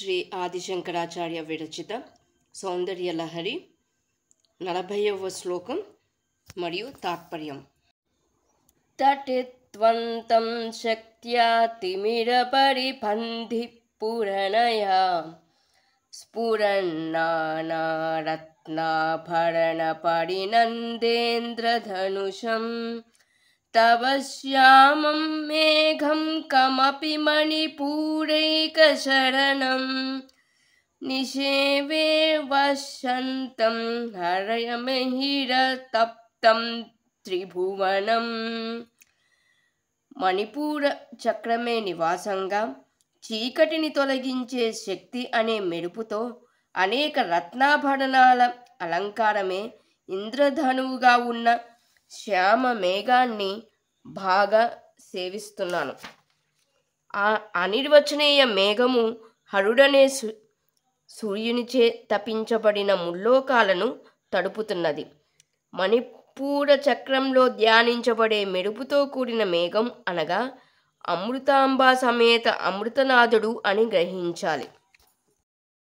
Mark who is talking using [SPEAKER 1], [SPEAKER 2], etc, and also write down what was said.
[SPEAKER 1] శ్రీ ఆదిశంకరాచార్య విరచిత సౌందర్యలహరి 40వ శ్లోకం మరియు తాత్పర్యం. తటిత్వంతం శక్త్యా తిమిరపరిపంధి పురణయా స్ఫురన్నారత్నాభరణపరినందేంద్రధనుషం తవ శ్యామం మేఘం కమపి మణిపూరైకశరణం నిషేవే వసంతం హరయమహిరతప్తం త్రిభువనం. మణిపూర చక్రమే నివాసంగా చీకటిని తొలగించే శక్తి అనే మెరుపుతో అనేక రత్నాభరణాల అలంకారమే ఇంద్రధనువుగా ఉన్న శ్యామ మేఘాన్ని బాగా సేవిస్తున్నాను. ఆ అనిర్వచనీయ మేఘము హరుడనే సూర్యునిచే తపించబడిన ముల్లోకాలను తడుపుతున్నది. మణిపూర చక్రంలో ధ్యానించబడే మెరుపుతో కూడిన మేఘం అనగా అమృతాంబ సమేత అమృతనాథుడు అని గ్రహించాలి.